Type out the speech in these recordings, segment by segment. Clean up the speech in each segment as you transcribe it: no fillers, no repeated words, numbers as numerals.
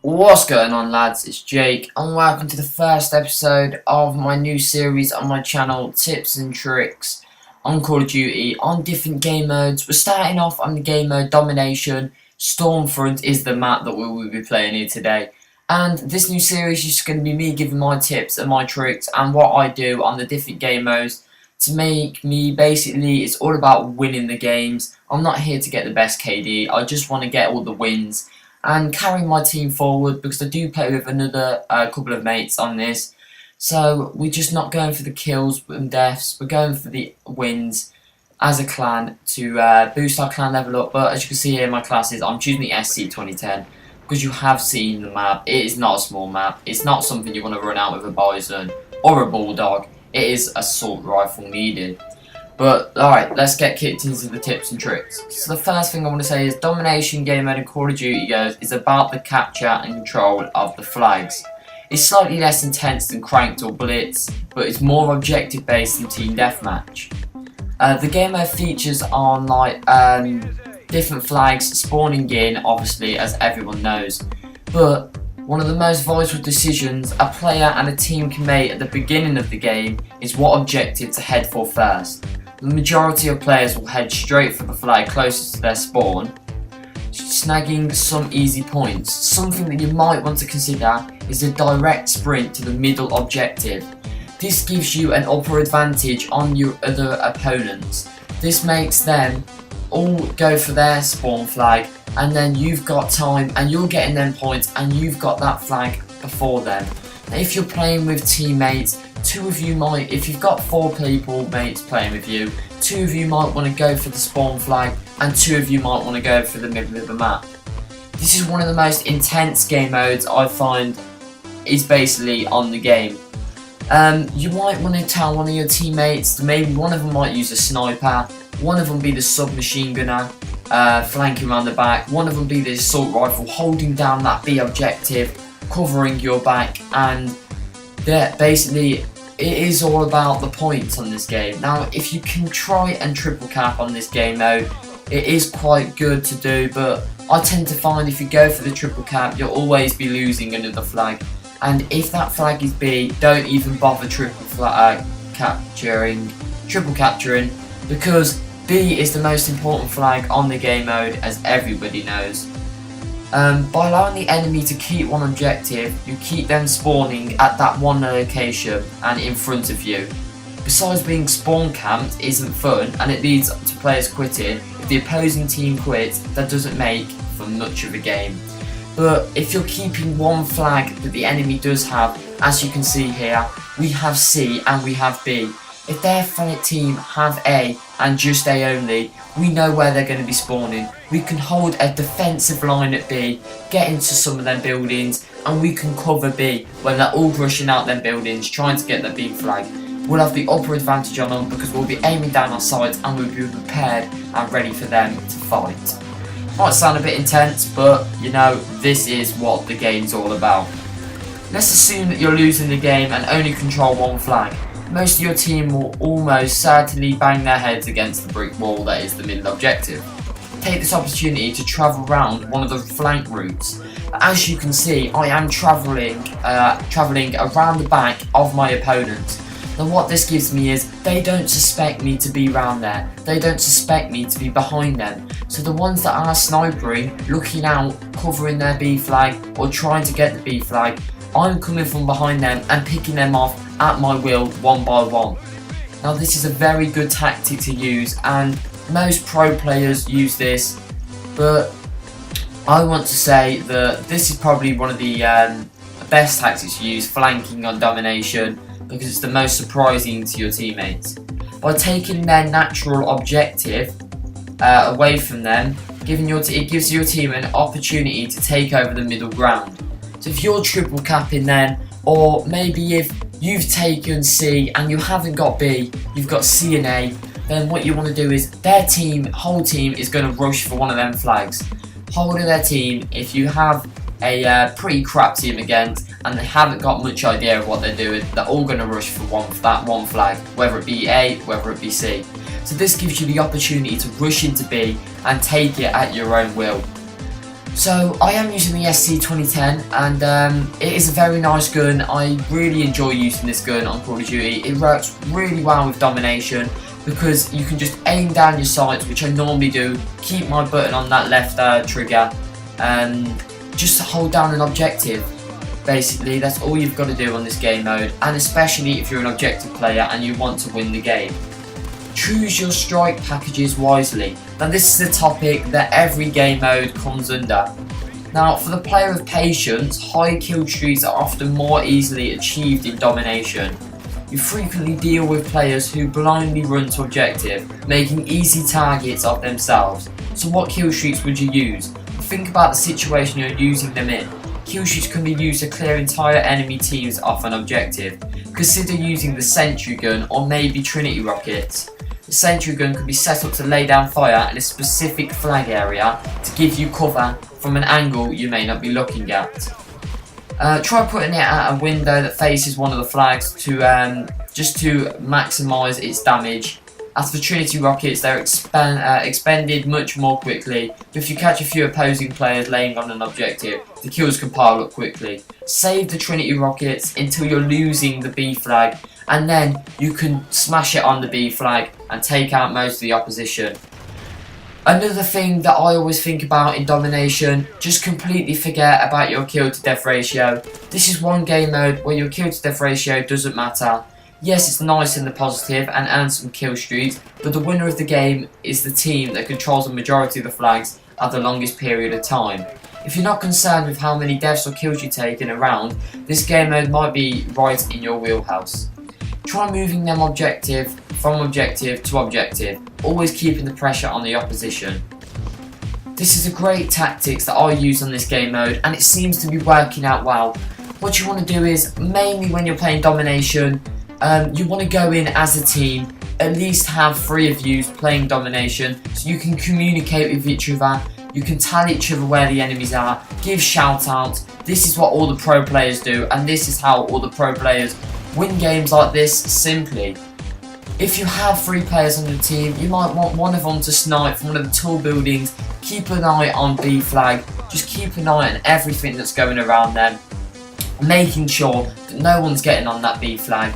What's going on, lads? It's Jake and welcome to the first episode of my new series on my channel, Tips and Tricks on Call of Duty on different game modes. We're starting off on the game mode Domination. Stormfront is the map that we will be playing here today, and this new series is just going to be me giving my tips and my tricks and what I do on the different game modes to make me, basically it's all about winning the games. I'm not here to get the best KD, I just want to get all the wins and carrying my team forward, because I do play with another couple of mates on this. So we're just not going for the kills and deaths, we're going for the wins as a clan to boost our clan level up. But as you can see here in my classes, I'm choosing the SC 2010 because you have seen the map. It is not a small map, it's not something you want to run out with a bison or a bulldog. It is assault rifle needed. But alright, let's get kicked into the tips and tricks. So the first thing I want to say is Domination game mode in Call of Duty is about the capture and control of the flags. It's slightly less intense than Cranked or Blitz, but it's more objective based than Team Deathmatch. The game mode features on different flags spawning in, obviously, as everyone knows. But one of the most vital decisions a player and a team can make at the beginning of the game is what objective to head for first. The majority of players will head straight for the flag closest to their spawn, snagging some easy points. Something that you might want to consider is a direct sprint to the middle objective. This gives you an upper advantage on your other opponents. This makes them all go for their spawn flag, and then you've got time and you're getting them points and you've got that flag before them. Now, if you're playing with teammates, two of you might, if you've got 4 people mates playing with you, 2 of you might want to go for the spawn flag and 2 of you might want to go for the middle of the map. This is one of the most intense game modes I find is basically on the game. You might want to tell one of your teammates that maybe one of them might use a sniper, one of them be the submachine gunner, flanking around the back, one of them be the assault rifle holding down that B objective, covering your back, and basically it is all about the points on this game. Now, if you can try and triple cap on this game mode, it is quite good to do, but I tend to find if you go for the triple cap, you'll always be losing another flag, and if that flag is B, don't even bother triple capturing, because B is the most important flag on the game mode, as everybody knows. By allowing the enemy to keep one objective, you keep them spawning at that one location and in front of you. Besides being spawn camped isn't fun and it leads to players quitting. If the opposing team quits, that doesn't make for much of a game. But if you're keeping one flag that the enemy does have, as you can see here, we have C and we have B. If their team have A and just A only, we know where they're going to be spawning. We can hold a defensive line at B, get into some of them buildings, and we can cover B when they're all rushing out them buildings trying to get the B flag. We'll have the upper advantage on them because we'll be aiming down our sights and we'll be prepared and ready for them to fight. Might sound a bit intense, but you know, this is what the game's all about. Let's assume that you're losing the game and only control one flag. Most of your team will almost certainly bang their heads against the brick wall that is the middle objective. Take this opportunity to travel around one of the flank routes. As you can see, I am travelling around the back of my opponent. Now what this gives me is, they don't suspect me to be around there. They don't suspect me to be behind them. So the ones that are snipering, looking out, covering their B flag or trying to get the B flag, I'm coming from behind them and picking them off at my will, one by one. Now this is a very good tactic to use and most pro players use this, but I want to say that this is probably one of the best tactics to use, flanking on Domination, because it's the most surprising to your teammates. By taking their natural objective away from them, it gives your team an opportunity to take over the middle ground. So if you're triple capping them, or maybe if you've taken C and you haven't got B, you've got C and A, then what you want to do is their whole team is going to rush for one of them flags. Whole of their team, if you have a pretty crap team against and they haven't got much idea of what they're doing, they're all going to rush for that one flag, whether it be A, whether it be C. So this gives you the opportunity to rush into B and take it at your own will. So I am using the SC2010, and it is a very nice gun. I really enjoy using this gun on Call of Duty. It works really well with Domination because you can just aim down your sights, which I normally do, keep my button on that left trigger, and just hold down an objective. Basically, that's all you've got to do on this game mode, and especially if you're an objective player and you want to win the game. Choose your strike packages wisely. Now this is a topic that every game mode comes under. Now for the player of patience, high kill streaks are often more easily achieved in Domination. You frequently deal with players who blindly run to objective, making easy targets of themselves. So what kill streaks would you use? Think about the situation you're using them in. Kill streaks can be used to clear entire enemy teams off an objective. Consider using the sentry gun or maybe Trinity rockets. The sentry gun can be set up to lay down fire in a specific flag area to give you cover from an angle you may not be looking at. Try putting it at a window that faces one of the flags to just to maximise its damage. As for Trinity rockets, they're expended much more quickly, but if you catch a few opposing players laying on an objective, the kills can pile up quickly. Save the Trinity rockets until you're losing the B flag, and then you can smash it on the B flag and take out most of the opposition. Another thing that I always think about in Domination, just completely forget about your kill to death ratio. This is one game mode where your kill to death ratio doesn't matter. Yes, it's nice in the positive and earns some kill streaks, but the winner of the game is the team that controls the majority of the flags at the longest period of time. If you're not concerned with how many deaths or kills you take in a round, this game mode might be right in your wheelhouse. Try moving them from objective to objective, always keeping the pressure on the opposition. This is a great tactics that I use on this game mode, and it seems to be working out well. What you want to do is, mainly when you're playing Domination, you want to go in as a team, at least have 3 of you playing Domination, so you can communicate with each other, you can tell each other where the enemies are, give shout outs. This is what all the pro players do, and this is how all the pro players win games like this simply. If you have 3 players on your team, you might want one of them to snipe from one of the tall buildings. Keep an eye on B flag, just keep an eye on everything that's going around them, making sure that no one's getting on that B flag.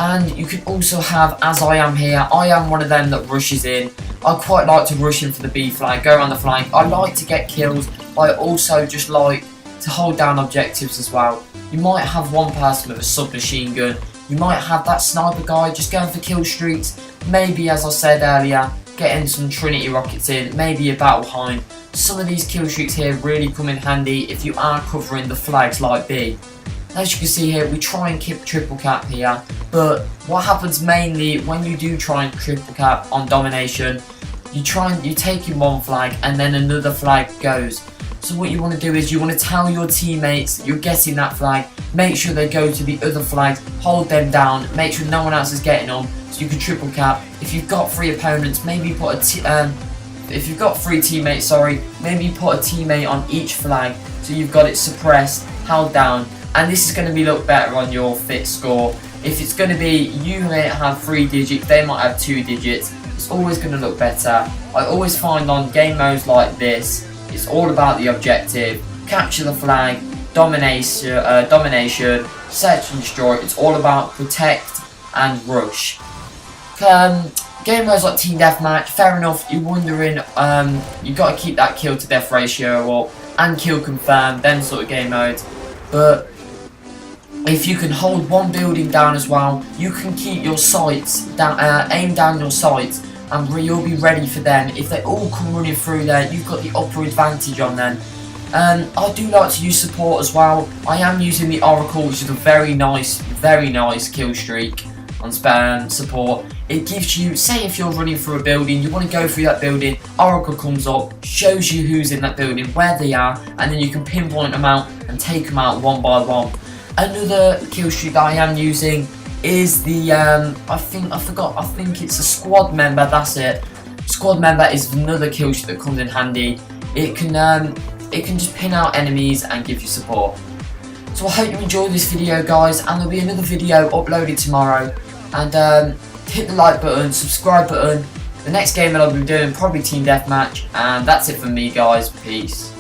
And you can also have, as I am here, I am one of them that rushes in. I quite like to rush in for the B flag, go around the flank. I like to get kills, but I also just like to hold down objectives as well. You might have one person with a submachine gun. You might have that sniper guy just going for kill streaks. Maybe, as I said earlier, getting some Trinity rockets in, maybe a battle hind. Some of these kill streaks here really come in handy if you are covering the flags like B. As you can see here, we try and keep triple cap here, but what happens mainly when you do try and triple cap on Domination, you take in one flag and then another flag goes. So what you want to do is you want to tell your teammates that you're getting that flag, make sure they go to the other flags, hold them down, make sure no one else is getting on, so you can triple cap. If you've got 3 opponents, maybe put if you've got 3 teammates, maybe put a teammate on each flag, so you've got it suppressed, held down, and this is going to look better on your fit score. If it's going to be, you may have 3 digits, they might have 2 digits, it's always going to look better. I always find on game modes like this, it's all about the objective, capture the flag, domination, search and destroy. It's all about protect and rush. Game modes like Team Deathmatch, fair enough, you're wondering, you've got to keep that kill to death ratio up, and kill confirm, them sort of game modes. But if you can hold one building down as well, you can keep your sights down, aim down your sights, and you'll be ready for them. If they all come running through there, you've got the upper advantage on them. I do like to use support as well. I am using the Oracle, which is a very nice kill streak on support. It gives you, say if you're running through a building, you want to go through that building, Oracle comes up, shows you who's in that building, where they are, and then you can pinpoint them out and take them out one by one. Another kill streak that I am using is the, I think it's a squad member, that's it. Squad member is another kill streak that comes in handy. It can just pin out enemies and give you support. So I hope you enjoyed this video, guys, and there'll be another video uploaded tomorrow. And hit the like button, subscribe button. The next game that I'll be doing, probably Team Deathmatch. And that's it from me, guys. Peace.